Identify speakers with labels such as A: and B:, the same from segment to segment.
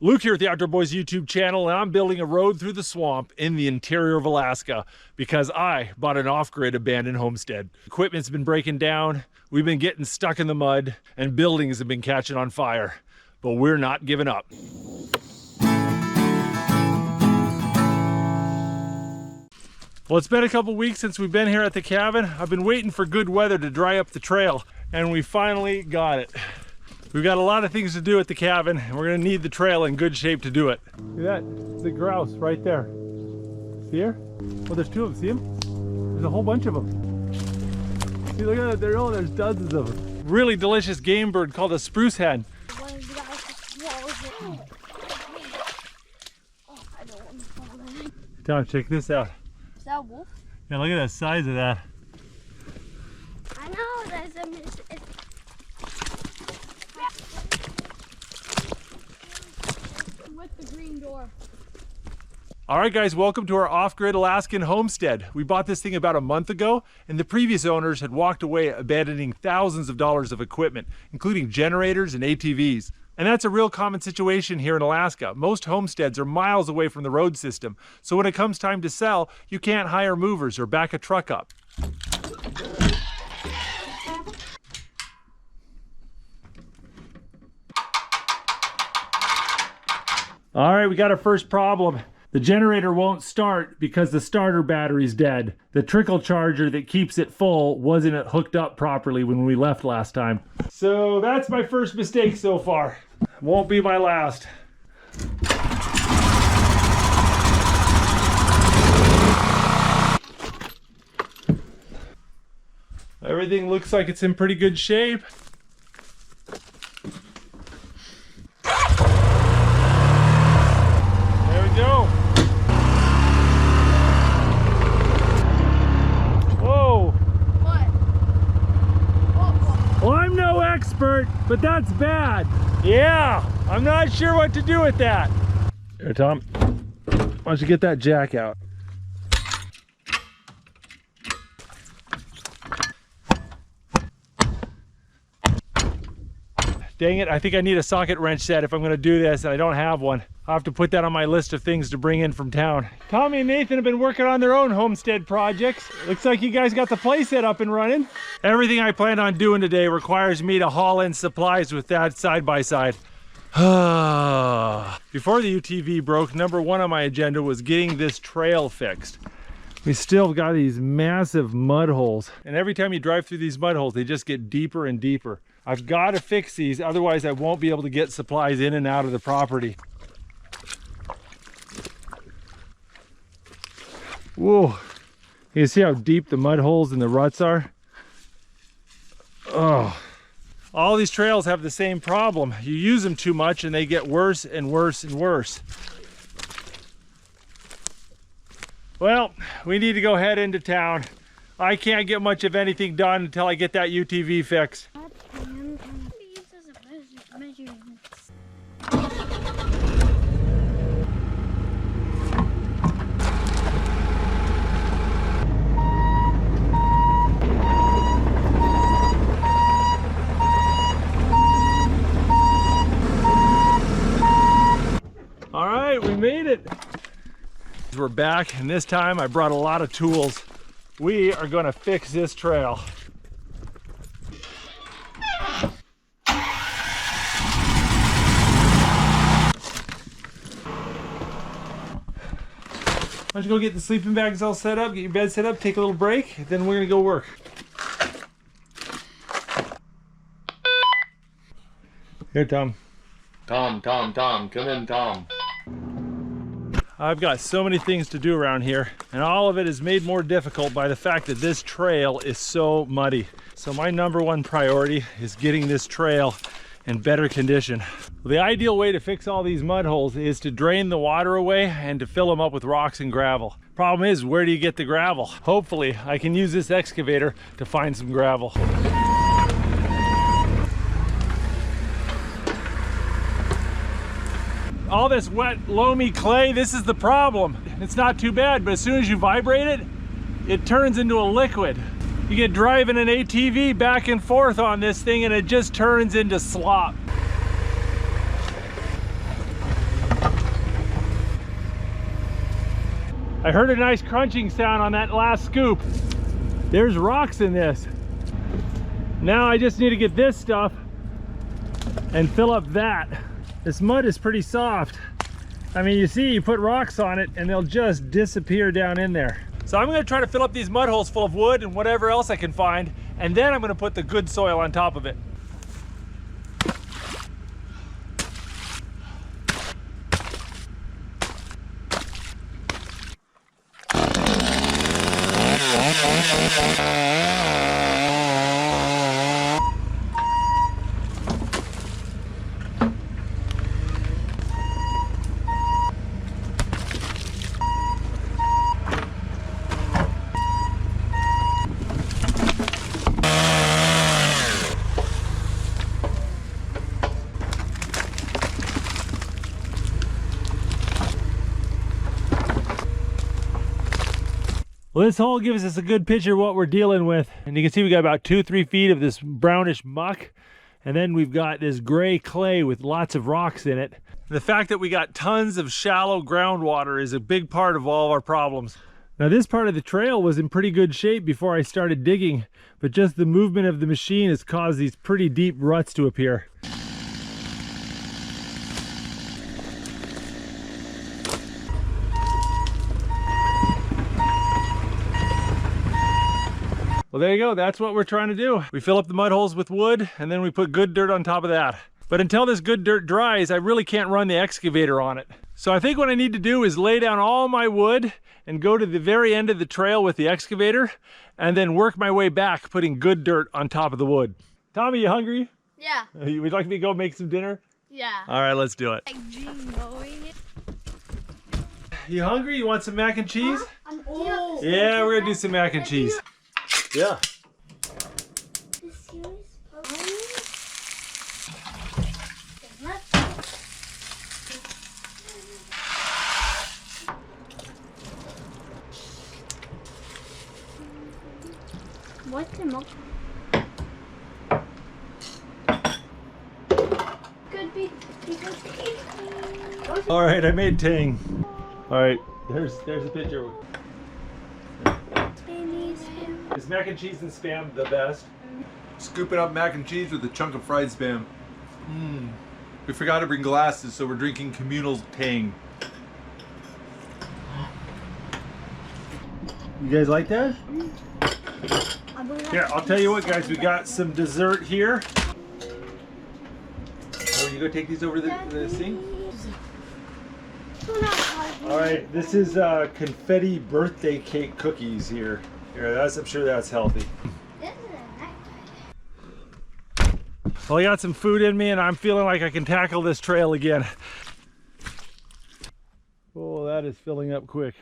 A: Luke here at the Outdoor Boys YouTube channel, and I'm building a road through the swamp in the interior of Alaska because I bought an off-grid abandoned homestead. Equipment's been breaking down, we've been getting stuck in the mud, and buildings have been catching on fire. But we're not giving up. Well, it's been a couple weeks since we've been here at the cabin. I've been waiting for good weather to dry up the trail, and we finally got it. We've got a lot of things to do at the cabin, and we're gonna need the trail in good shape to do it. See that? It's a grouse right there. See her? Well, there's two of them. See them? There's a whole bunch of them. See, look at that. There's dozens of them. Really delicious game bird called a spruce hen. Tom, check this out.
B: Is that a wolf?
A: Yeah, look at the size of that.
B: I know, there's a with the green door.
A: All right, guys, welcome to our off-grid Alaskan homestead. We bought this thing about a month ago, and the previous owners had walked away abandoning thousands of dollars of equipment, including generators and ATVs. And that's a real common situation here in Alaska. Most homesteads are miles away from the road system, so when it comes time to sell, you can't hire movers or back a truck up. All right, we got our first problem. The generator won't start because the starter battery's dead. The trickle charger that keeps it full wasn't hooked up properly when we left last time. So that's my first mistake so far. Won't be my last. Everything looks like it's in pretty good shape. Go. Whoa.
B: What?
A: Well, I'm no expert, but that's bad. Yeah, I'm not sure what to do with that. Here, Tom, why don't you get that jack out? Dang it, I think I need a socket wrench set if I'm gonna do this, and I don't have one. I'll have to put that on my list of things to bring in from town. Tommy and Nathan have been working on their own homestead projects. Looks like you guys got the place set up and running. Everything I planned on doing today requires me to haul in supplies with that side by side. Before the UTV broke, number one on my agenda was getting this trail fixed. We still got these massive mud holes, and every time you drive through these mud holes, they just get deeper and deeper. I've got to fix these, otherwise I won't be able to get supplies in and out of the property. Whoa, you can see how deep the mud holes and the ruts are? Oh, all these trails have the same problem. You use them too much and they get worse and worse and worse. Well, we need to go head into town. I can't get much of anything done until I get that UTV fixed. All right, we made it. We're back, and this time I brought a lot of tools. We are going to fix this trail. Why don't you go get the sleeping bags all set up, get your bed set up, take a little break, then we're gonna go work. Here, Tom.
C: Tom, come in, Tom.
A: I've got so many things to do around here, and all of it is made more difficult by the fact that this trail is so muddy. So my number one priority is getting this trail in better condition. The ideal way to fix all these mud holes is to drain the water away and to fill them up with rocks and gravel. Problem is, where do you get the gravel? Hopefully, I can use this excavator to find some gravel. All this wet, loamy clay, this is the problem. It's not too bad, but as soon as you vibrate it, it turns into a liquid. You get driving an ATV back and forth on this thing and it just turns into slop. I heard a nice crunching sound on that last scoop. There's rocks in this. Now I just need to get this stuff and fill up that. This mud is pretty soft. I mean, you see, you put rocks on it and they'll just disappear down in there. So I'm gonna try to fill up these mud holes full of wood and whatever else I can find, and then I'm gonna put the good soil on top of it. Well, this hole gives us a good picture of what we're dealing with. And you can see we got about 2-3 feet of this brownish muck. And then we've got this gray clay with lots of rocks in it. The fact that we got tons of shallow groundwater is a big part of all of our problems. Now this part of the trail was in pretty good shape before I started digging, but just the movement of the machine has caused these pretty deep ruts to appear. Well, there you go. That's what we're trying to do. We fill up the mud holes with wood and then we put good dirt on top of that. But until this good dirt dries, I really can't run the excavator on it. So I think what I need to do is lay down all my wood and go to the very end of the trail with the excavator and then work my way back, putting good dirt on top of the wood. Tommy, you hungry?
B: Yeah.
A: Would like me to go make some dinner?
B: Yeah.
A: All right, let's do it.
B: Like G-mowing it.
A: You hungry? You want some mac and cheese?
B: Oh.
A: Yeah, we're gonna do some mac and cheese. Yeah.
B: What's the milk? Could be because
A: All right, I made tang. All right, there's a picture. Is mac and cheese and spam the best?
D: Scooping up mac and cheese with a chunk of fried spam. We forgot to bring glasses, so we're drinking communal tang.
A: You guys like that? Here, I'll tell you what, guys. We got some dessert here. Oh, you go take these over the sink? All right, this is confetti birthday cake cookies here. Here, I'm sure that's healthy. Well, I got some food in me and I'm feeling like I can tackle this trail again. Oh, that is filling up quick.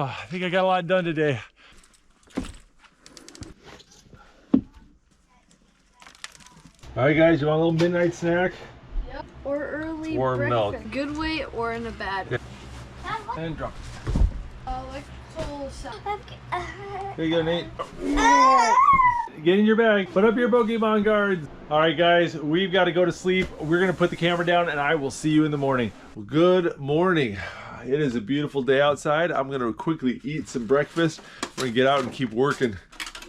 A: I think I got a lot done today. All right, guys, you want a little midnight snack?
B: Yep. Or early
A: Warm
B: breakfast.
A: milk.
B: Good way or in a bad way.
A: And drop.
B: Like full sound.
A: Here you go, Nate. Get in your bag. Put up your Pokemon cards. All right, guys, we've got to go to sleep. We're going to put the camera down and I will see you in the morning. Good morning. It is a beautiful day outside. I'm going to quickly eat some breakfast. We're going to get out and keep working.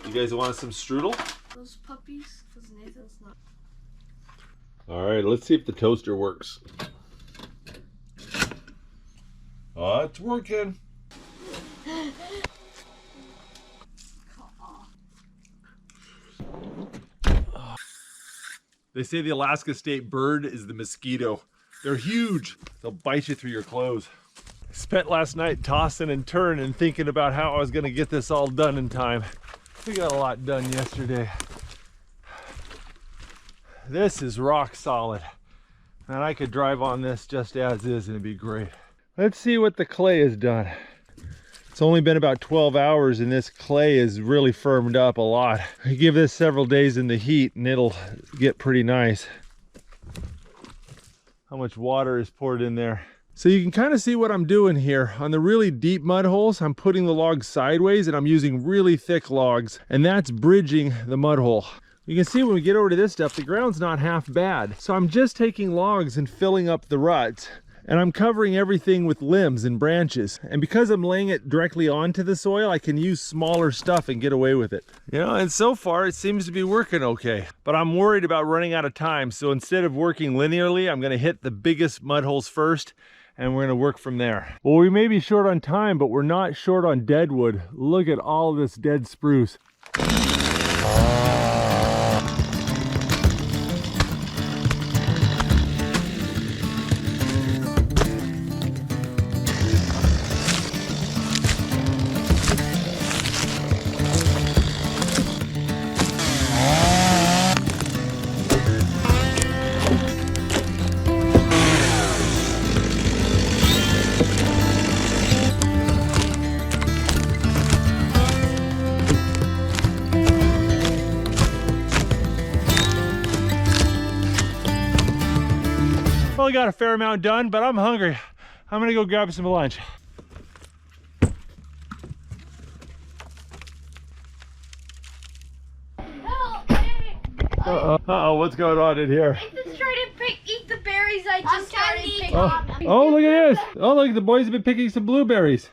A: You guys want some strudel?
B: Those puppies, because Nathan's not.
A: All right, let's see if the toaster works. Oh, it's working.
D: They say the Alaska state bird is the mosquito. They're huge. They'll bite you through your clothes.
A: Spent last night tossing and turning, thinking about how I was gonna get this all done in time. We got a lot done yesterday. This is rock solid. And I could drive on this just as is and it'd be great. Let's see what the clay has done. It's only been about 12 hours and this clay is really firmed up a lot. I give this several days in the heat and it'll get pretty nice. How much water is poured in there. So you can kind of see what I'm doing here. On the really deep mud holes, I'm putting the logs sideways and I'm using really thick logs, and that's bridging the mud hole. You can see when we get over to this stuff, the ground's not half bad. So I'm just taking logs and filling up the ruts. And I'm covering everything with limbs and branches. And because I'm laying it directly onto the soil, I can use smaller stuff and get away with it. You know, and so far it seems to be working okay. But I'm worried about running out of time. So instead of working linearly, I'm gonna hit the biggest mud holes first and we're gonna work from there. Well, we may be short on time, but we're not short on dead wood. Look at all this dead spruce. Well, I got a fair amount done, but I'm hungry. I'm gonna go grab some lunch. Uh-oh, what's going on in here?
B: Nathan's trying to eat the berries I just started picking.
A: Oh, look at this. Oh, look, the boys have been picking some blueberries.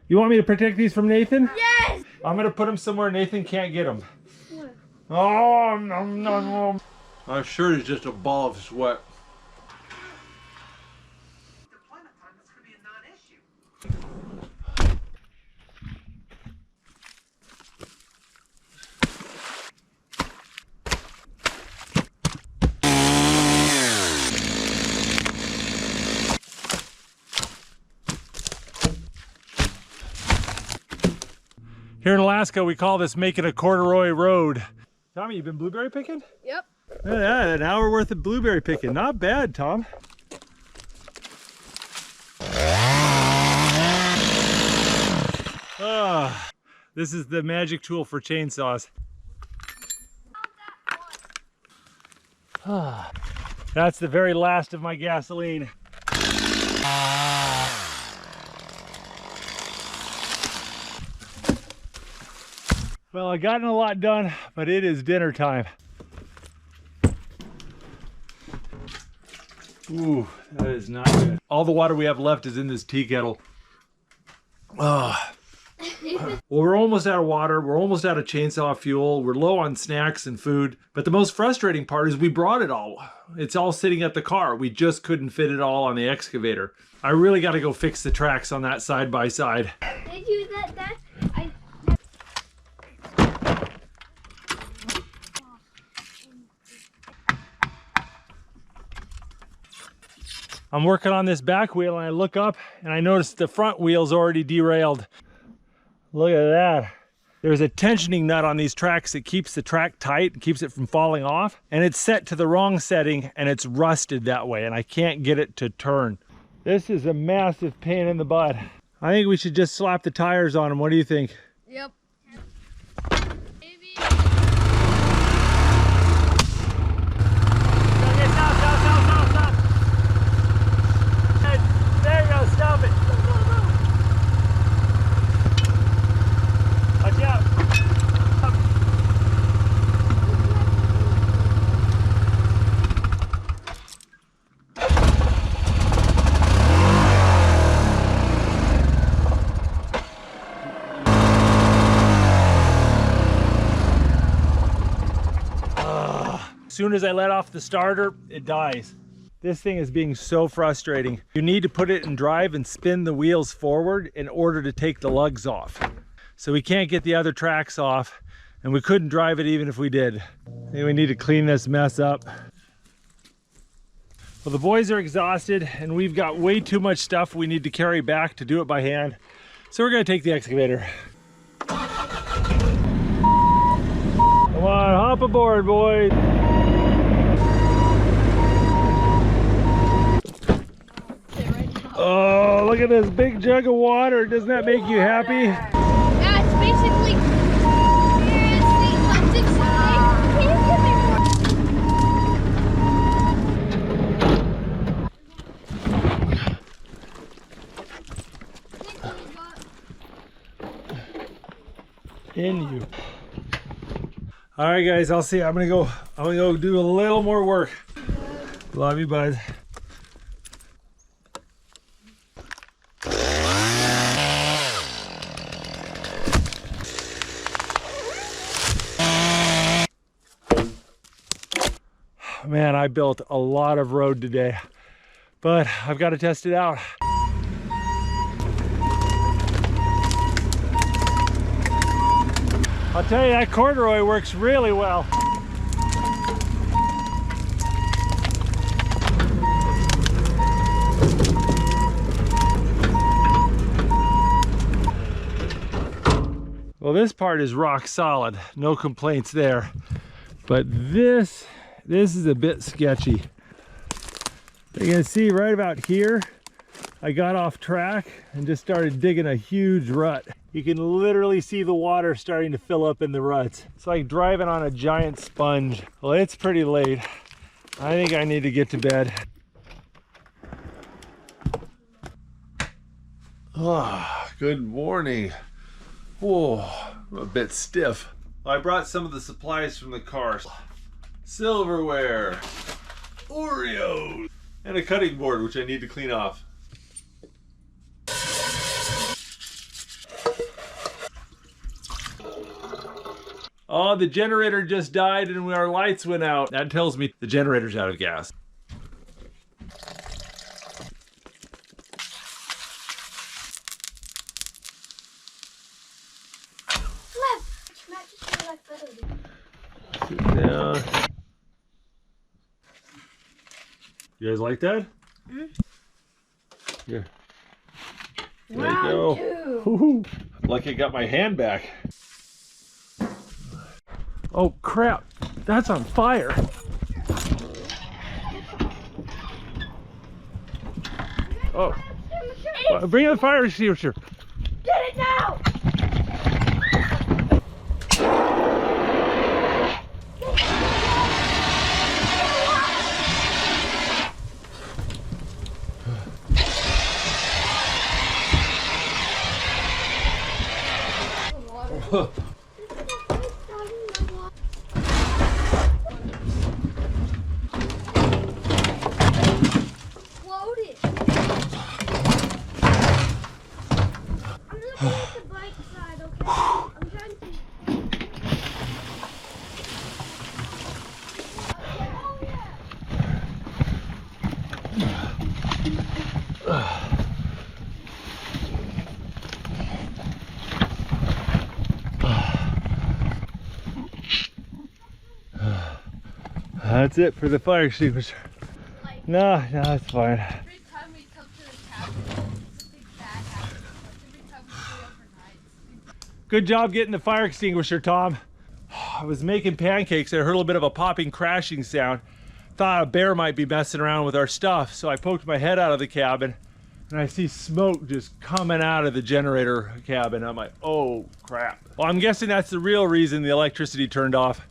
A: You want me to protect these from Nathan?
B: Yes!
A: I'm gonna put them somewhere Nathan can't get them. Oh, no.
D: My shirt is just a ball of sweat.
A: Here in Alaska, we call this making a corduroy road. Tommy, you been blueberry picking?
B: Yep.
A: Look at that, an hour worth of blueberry picking. Not bad, Tom. This is the magic tool for chainsaws. That's the very last of my gasoline. Well, I gotten a lot done, but it is dinner time. Ooh, that is not good. All the water we have left is in this tea kettle. Well, we're almost out of water. We're almost out of chainsaw fuel. We're low on snacks and food. But the most frustrating part is we brought it all. It's all sitting at the car. We just couldn't fit it all on the excavator. I really got to go fix the tracks on that side by side.
B: Did you
A: I'm working on this back wheel and I look up and I notice the front wheel's already derailed. Look at that. There's a tensioning nut on these tracks that keeps the track tight and keeps it from falling off. And it's set to the wrong setting and it's rusted that way and I can't get it to turn. This is a massive pain in the butt. I think we should just slap the tires on them. What do you think?
B: Yep.
A: There you go, stop it. Watch out. As soon as I let off the starter, it dies. This thing is being so frustrating. You need to put it in drive and spin the wheels forward in order to take the lugs off. So we can't get the other tracks off and we couldn't drive it even if we did. I think we need to clean this mess up. Well, the boys are exhausted and we've got way too much stuff we need to carry back to do it by hand. So we're gonna take the excavator. Come on, hop aboard, boys. Oh, look at this big jug of water. Doesn't that make you happy?
B: Yeah, it's basically Can you give me
A: In you. All right, guys, I'll see you. I'm gonna go do a little more work. Love you, bud. Man, I built a lot of road today, but I've got to test it out. I'll tell you, that corduroy works really well. Well, this part is rock solid, no complaints there. But this is a bit sketchy. You can see right about here, I got off track and just started digging a huge rut. You can literally see the water starting to fill up in the ruts. It's like driving on a giant sponge. Well, it's pretty late. I think I need to get to bed.
D: Ah, good morning. Whoa, I'm a bit stiff. I brought some of the supplies from the car. Silverware, Oreos, and a cutting board, which I need to clean off. Oh, the generator just died and our lights went out. That tells me the generator's out of gas. Sit down. You guys like that? Mm-hmm. Here. There you go. Woo-hoo. Lucky I got my hand back.
A: Oh crap, that's on fire. Oh, bring in the fire extinguisher.
B: Get it now!
A: That's it for the fire extinguisher. No, it's fine.
B: Every time we come to the cabin, something bad happens. Every time we stay overnight.
A: Good job getting the fire extinguisher, Tom. I was making pancakes and I heard a little bit of a popping, crashing sound. Thought a bear might be messing around with our stuff, so I poked my head out of the cabin and I see smoke just coming out of the generator cabin. I'm like, oh crap. Well, I'm guessing that's the real reason the electricity turned off.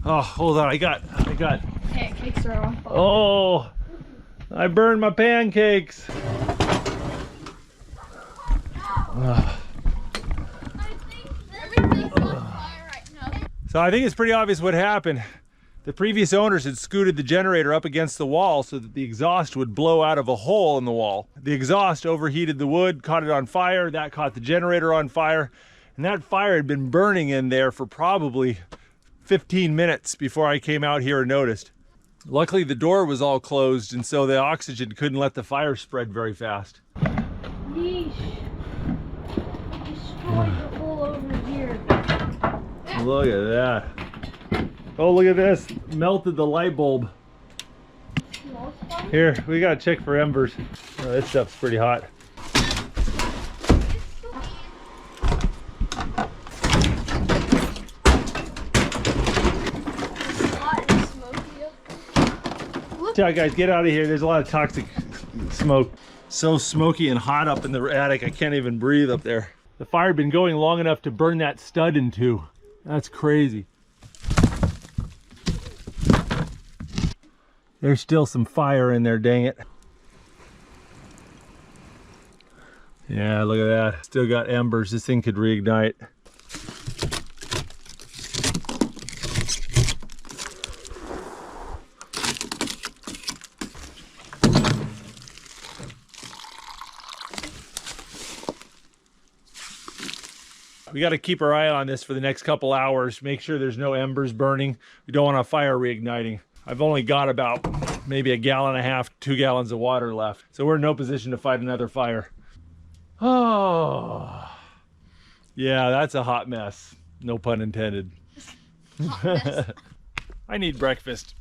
A: Oh, hold on, I got.
B: Pancakes are on fire.
A: Oh, I burned my pancakes.
B: Everything's on fire right now.
A: So I think it's pretty obvious what happened. The previous owners had scooted the generator up against the wall so that the exhaust would blow out of a hole in the wall. The exhaust overheated the wood, caught it on fire, that caught the generator on fire, and that fire had been burning in there for probably 15 minutes before I came out here and noticed. Luckily the door was all closed and so the oxygen couldn't let the fire spread very fast.
B: Yeesh. Destroyed the hole over here.
A: Look at that. Oh, look at this. Melted the light bulb. Here, we gotta check for embers. Oh, this stuff's pretty hot. Yeah, guys, get out of here. There's a lot of toxic smoke. So smoky and hot up in the attic, I can't even breathe up there. The fire had been going long enough to burn that stud in two. That's crazy. There's still some fire in there, dang it. Yeah, look at that. Still got embers. This thing could reignite. We got to keep our eye on this for the next couple hours. Make sure there's no embers burning. We don't want a fire reigniting. I've only got about maybe 1.5 gallons, 2 gallons of water left. So we're in no position to fight another fire. Oh, yeah, that's a hot mess. No pun intended. I need breakfast.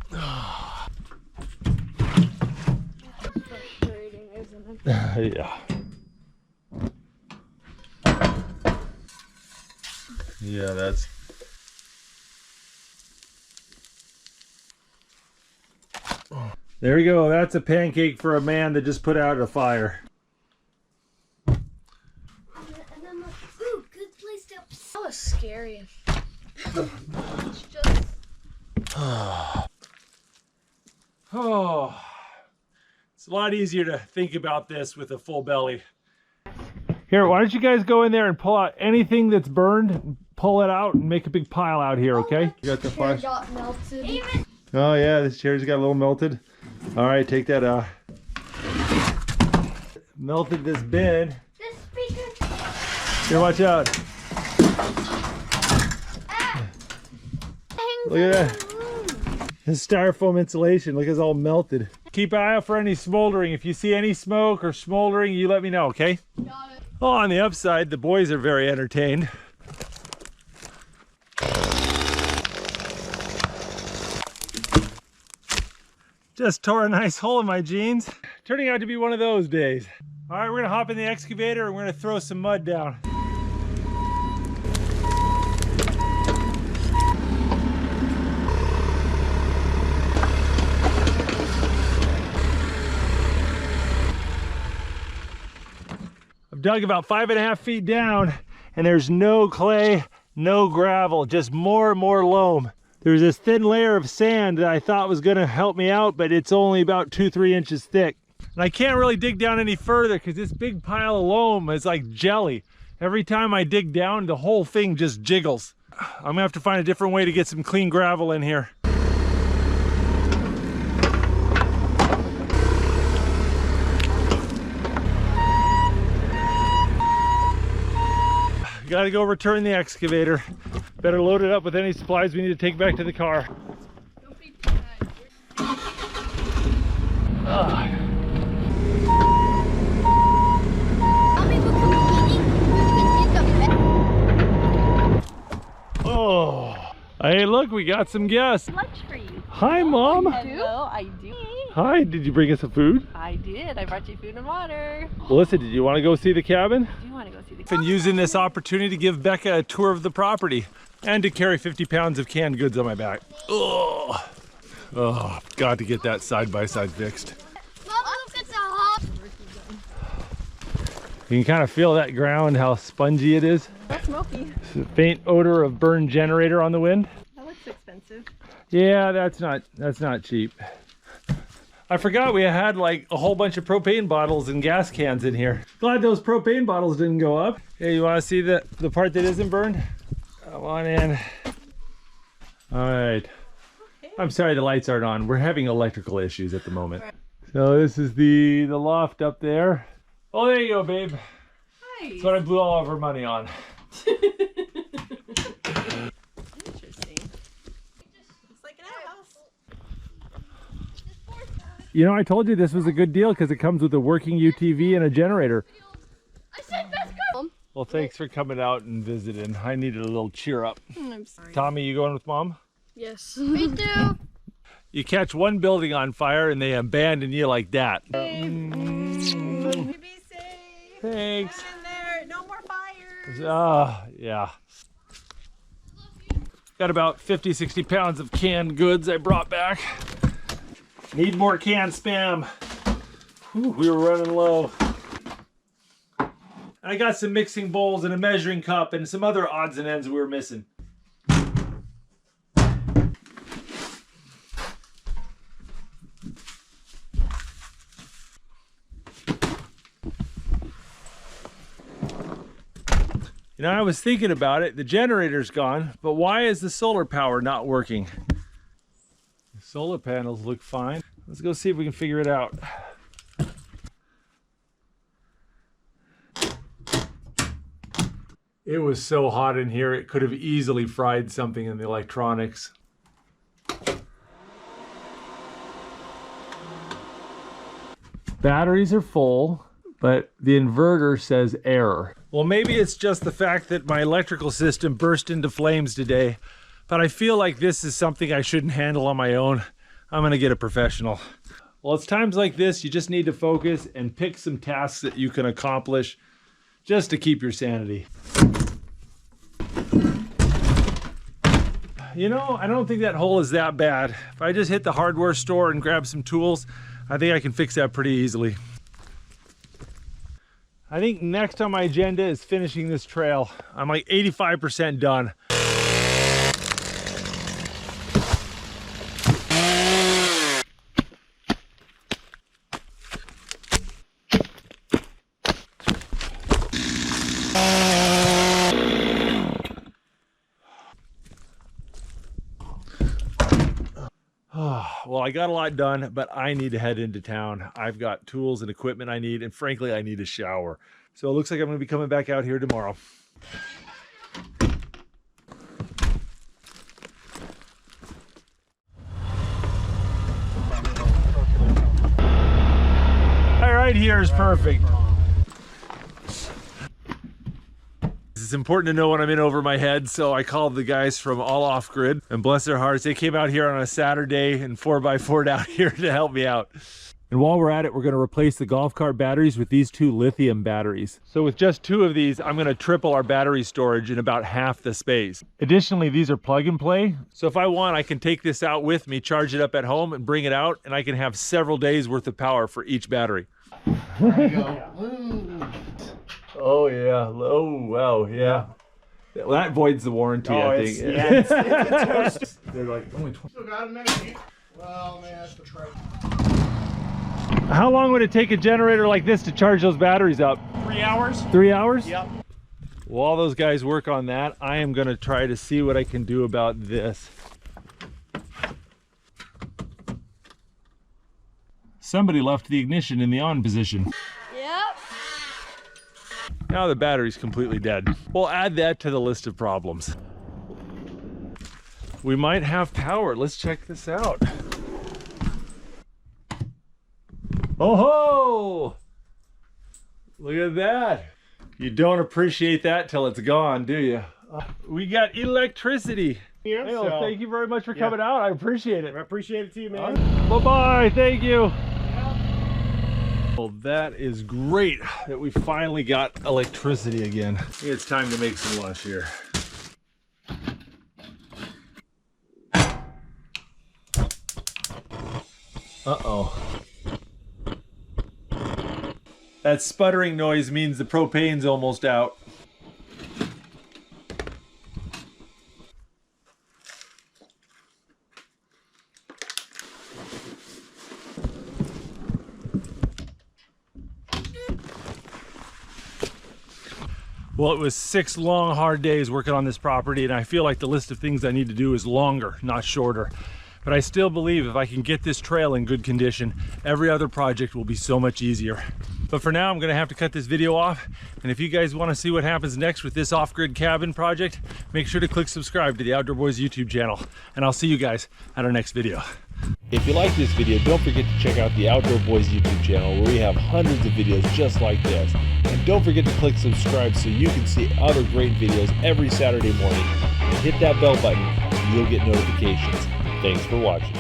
B: Frustrating, isn't it?
A: Yeah. Yeah, that's... There you go. That's a pancake for a man that just put out a fire.
B: And I'm like, ooh, good place to... That was scary. It's just...
A: Oh, it's a lot easier to think about this with a full belly. Here, why don't you guys go in there and pull out anything that's burned, pull it out and make a big pile out here, okay? You got the fire?
B: got melted.
A: Oh yeah, this chair's got a little melted. All right, take that out. Melted this bin.
B: This speaker.
A: Here, watch out. Look at that. This styrofoam insulation, look, it's all melted. Keep an eye out for any smoldering. If you see any smoke or smoldering, you let me know, okay?
B: Got it.
A: Oh, on the upside, the boys are very entertained. Just tore a nice hole in my jeans. Turning out to be one of those days. All right, we're gonna hop in the excavator and we're gonna throw some mud down. I've dug about 5.5 feet down and there's no clay, no gravel, just more and more loam. There's this thin layer of sand that I thought was gonna help me out, but it's only about 2-3 inches thick. And I can't really dig down any further because this big pile of loam is like jelly. Every time I dig down, the whole thing just jiggles. I'm gonna have to find a different way to get some clean gravel in here. Gotta go return the excavator. Better load it up with any supplies we need to take back to the car.
B: Don't be too mad.
A: Oh, hey, look, we got some guests.
E: Lunch for you.
A: Hi, Mom.
E: Hello, I do.
A: Hi, did you bring us some food?
E: I did. I brought you food and water.
A: Melissa, did you want to go see the cabin?
E: Do you want to go see the
A: I've been using this opportunity to give Becca a tour of the property and to carry 50 pounds of canned goods on my back. Oh, oh, got to get that side-by-side fixed.
B: Mom, look, it's a hot.
A: You can kind of feel that ground, how spongy it is.
E: That's smoky.
A: It's a faint odor of burned generator on the wind.
E: That looks expensive.
A: Yeah, that's not cheap. I forgot we had like a whole bunch of propane bottles and gas cans in here. Glad those propane bottles didn't go up. Hey, you want to see the part that isn't burned? Come on in. All right.
E: Okay.
A: I'm sorry the lights aren't on. We're having electrical issues at the moment. So this is the loft up there. Oh, there you go, babe.
E: Hi.
A: That's what I blew all of our money on.
E: Interesting. Looks like an outhouse.
A: You know, I told you this was a good deal because it comes with a working UTV and a generator.
B: I said let's go.
A: Well, thanks for coming out and visiting. I needed a little cheer up.
E: I'm sorry.
A: Tommy, you going with Mom?
B: Yes. Me too.
A: You catch one building on fire and they abandon you like that.
E: You be safe.
A: Thanks.
E: Hang in there. No more fires.
A: Yeah. Got about 50, 60 pounds of canned goods I brought back. Need more canned Spam. Whew, we were running low. I got some mixing bowls and a measuring cup and some other odds and ends we were missing. You know, I was thinking about it. The generator's gone, but why is the solar power not working? The solar panels look fine. Let's go see if we can figure it out. It was so hot in here, it could have easily fried something in the electronics. Batteries are full, but the inverter says error. Well, maybe it's just the fact that my electrical system burst into flames today, but I feel like this is something I shouldn't handle on my own. I'm gonna get a professional. Well, it's times like this, you just need to focus and pick some tasks that you can accomplish just to keep your sanity. You know, I don't think that hole is that bad. If I just hit the hardware store and grab some tools, I think I can fix that pretty easily. I think next on my agenda is finishing this trail. I'm like 85% done. Well, I got a lot done, but I need to head into town. I've got tools and equipment I need, and frankly, I need a shower. So it looks like I'm gonna be coming back out here tomorrow. All right, here is perfect. It's important to know when I'm in over my head, so I called the guys from All Off Grid, and bless their hearts, they came out here on a Saturday and 4x4 out here to help me out. And while we're at it, we're going to replace the golf cart batteries with these 2 lithium batteries. So with just 2 of these, I'm going to triple our battery storage in about half the space. Additionally, these are plug and play. So if I want, I can take this out with me, charge it up at home and bring it out, and I can have several days worth of power for each battery. There you go. Oh yeah, oh wow, yeah. Well, that voids the warranty, I think.
F: It's they're like only 20. Still got a minute. Well, man, that's the try.
A: How long would it take a generator like this to charge those batteries up?
F: 3 hours.
A: 3 hours?
F: Yep.
A: While those guys work on that, I am going to try to see what I can do about this. Somebody left the ignition in the on position.
B: Yep.
A: Now the battery's completely dead. We'll add that to the list of problems. We might have power. Let's check this out. Oh ho! Look at that. You don't appreciate that till it's gone, do you? We got electricity.
F: Yeah,
A: Hey, well, thank you very much for coming out. I appreciate it.
F: I appreciate it too, man.
A: Bye-bye. Thank you. Well, that is great that we finally got electricity again. I think it's time to make some lunch here. Uh-oh. That sputtering noise means the propane's almost out. Well, it was 6 long, hard days working on this property, and I feel like the list of things I need to do is longer, not shorter. But I still believe if I can get this trail in good condition, every other project will be so much easier. But for now, I'm gonna have to cut this video off. And if you guys wanna see what happens next with this off-grid cabin project, make sure to click subscribe to the Outdoor Boys YouTube channel. And I'll see you guys at our next video. If you like this video, don't forget to check out the Outdoor Boys YouTube channel where we have hundreds of videos just like this. And don't forget to click subscribe so you can see other great videos every Saturday morning. And hit that bell button and you'll get notifications. Thanks for watching.